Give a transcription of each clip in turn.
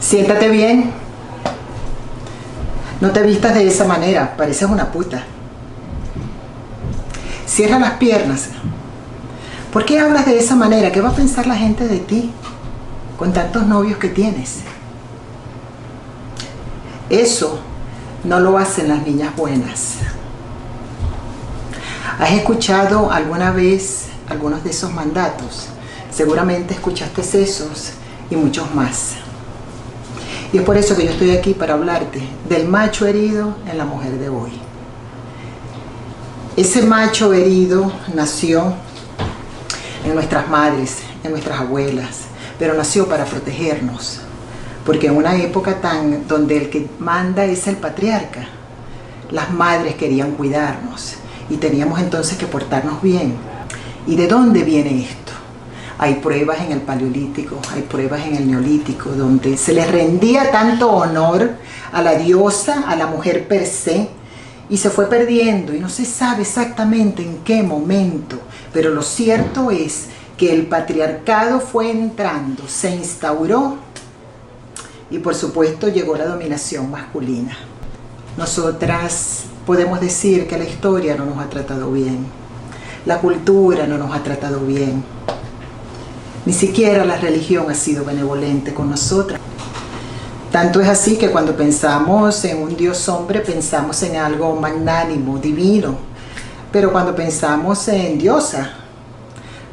Siéntate bien. No te vistas de esa manera, pareces una puta. Cierra las piernas. ¿Por qué hablas de esa manera? ¿Qué va a pensar la gente de ti con tantos novios que tienes? Eso no lo hacen las niñas buenas. ¿Has escuchado alguna vez algunos de esos mandatos? Seguramente escuchaste esos y muchos más. Y es por eso que yo estoy aquí para hablarte del macho herido en la mujer de hoy. Ese macho herido nació en nuestras madres, en nuestras abuelas, pero nació para protegernos. Porque en una época donde el que manda es el patriarca, las madres querían cuidarnos y teníamos entonces que portarnos bien. ¿Y de dónde viene esto? Hay pruebas en el Paleolítico, hay pruebas en el Neolítico, donde se les rendía tanto honor a la diosa, a la mujer per se, y se fue perdiendo, y no se sabe exactamente en qué momento, pero lo cierto es que el patriarcado fue entrando, se instauró, y por supuesto llegó la dominación masculina. Nosotras podemos decir que la historia no nos ha tratado bien, la cultura no nos ha tratado bien, ni siquiera la religión ha sido benevolente con nosotras. Tanto es así que cuando pensamos en un Dios hombre, pensamos en algo magnánimo, divino. Pero cuando pensamos en diosa,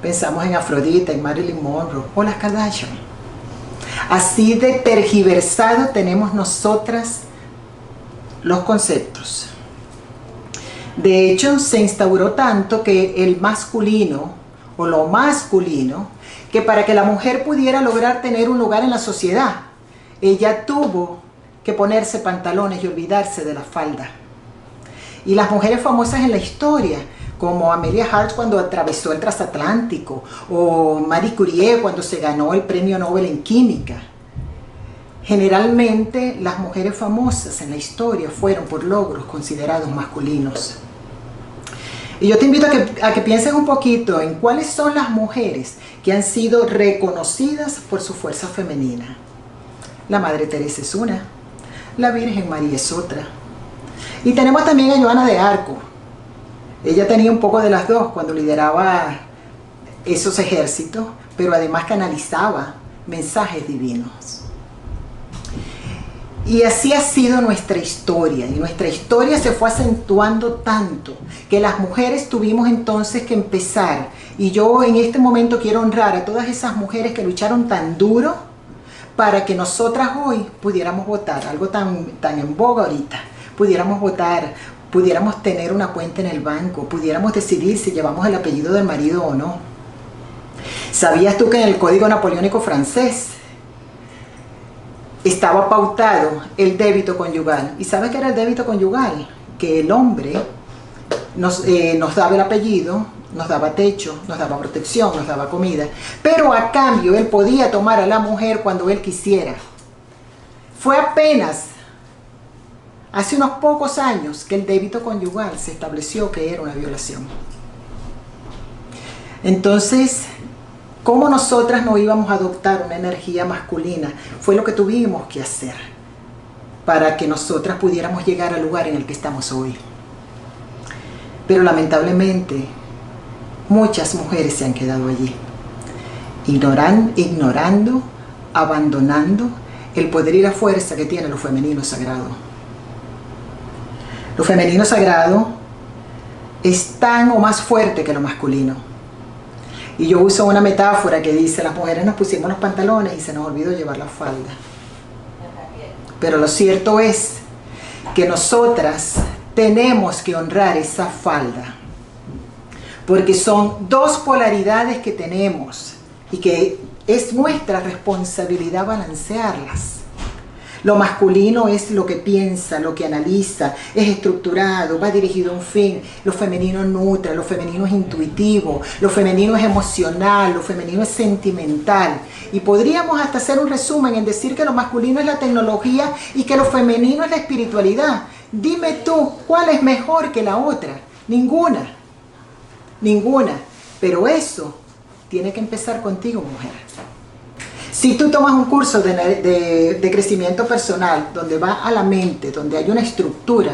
pensamos en Afrodita, en Marilyn Monroe o las Kardashian. Así de tergiversado tenemos nosotras los conceptos. De hecho, se instauró tanto que el masculino o lo masculino, que para que la mujer pudiera lograr tener un lugar en la sociedad, ella tuvo que ponerse pantalones y olvidarse de la falda. Y las mujeres famosas en la historia, como Amelia Earhart cuando atravesó el transatlántico, o Marie Curie cuando se ganó el premio Nobel en química. Generalmente las mujeres famosas en la historia fueron por logros considerados masculinos. Y yo te invito a que pienses un poquito en cuáles son las mujeres que han sido reconocidas por su fuerza femenina. La Madre Teresa es una, la Virgen María es otra. Y tenemos también a Joana de Arco. Ella tenía un poco de las dos cuando lideraba esos ejércitos, pero además canalizaba mensajes divinos. Y así ha sido nuestra historia, y nuestra historia se fue acentuando tanto que las mujeres tuvimos entonces que empezar, y yo en este momento quiero honrar a todas esas mujeres que lucharon tan duro para que nosotras hoy pudiéramos votar, algo tan en boga ahorita, pudiéramos votar, pudiéramos tener una cuenta en el banco, pudiéramos decidir si llevamos el apellido del marido o no. ¿Sabías tú que en el Código Napoleónico francés estaba pautado el débito conyugal? ¿Y sabes qué era el débito conyugal? Que el hombre nos daba el apellido, nos daba techo, nos daba protección, nos daba comida, pero a cambio él podía tomar a la mujer cuando él quisiera. Fue apenas hace unos pocos años que el débito conyugal se estableció que era una violación. Entonces, ¿cómo nosotras no íbamos a adoptar una energía masculina? Fue lo que tuvimos que hacer para que nosotras pudiéramos llegar al lugar en el que estamos hoy. Pero lamentablemente, muchas mujeres se han quedado allí, ignorando, abandonando el poder y la fuerza que tiene lo femenino sagrado. Lo femenino sagrado es tan o más fuerte que lo masculino. Y yo uso una metáfora que dice, las mujeres nos pusimos los pantalones y se nos olvidó llevar la falda. Pero lo cierto es que nosotras tenemos que honrar esa falda, porque son dos polaridades que tenemos y que es nuestra responsabilidad balancearlas. Lo masculino es lo que piensa, lo que analiza, es estructurado, va dirigido a un fin. Lo femenino nutre, lo femenino es intuitivo, lo femenino es emocional, lo femenino es sentimental. Y podríamos hasta hacer un resumen en decir que lo masculino es la tecnología y que lo femenino es la espiritualidad. Dime tú, ¿cuál es mejor que la otra? Ninguna. Ninguna. Pero eso tiene que empezar contigo, mujer. Si tú tomas un curso de crecimiento personal, donde va a la mente, donde hay una estructura,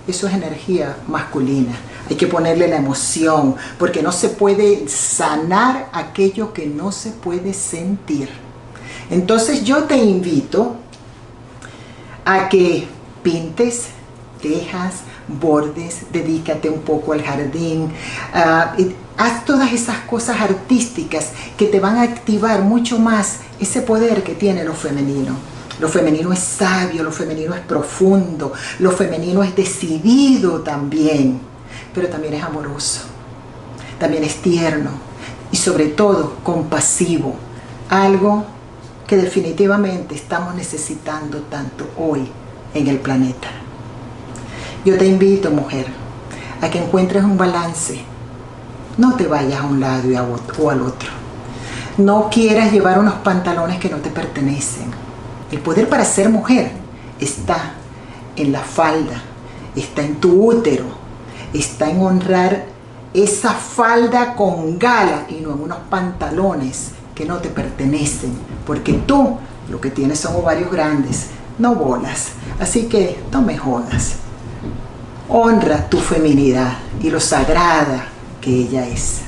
eso es energía masculina. Hay que ponerle la emoción, porque no se puede sanar aquello que no se puede sentir. Entonces yo te invito a que pintes, tejas, bordes, dedícate un poco al jardín, haz todas esas cosas artísticas que te van a activar mucho más ese poder que tiene lo femenino. Lo femenino es sabio, lo femenino es profundo, lo femenino es decidido también, pero también es amoroso, también es tierno y sobre todo compasivo, algo que definitivamente estamos necesitando tanto hoy en el planeta. Yo te invito, mujer, a que encuentres un balance. No te vayas a un lado o al otro. No quieras llevar unos pantalones que no te pertenecen. El poder para ser mujer está en la falda, está en tu útero, está en honrar esa falda con gala y no en unos pantalones que no te pertenecen, porque tú lo que tienes son ovarios grandes, no bolas. Así que no me jodas. Honra tu feminidad y lo sagrada que ella es.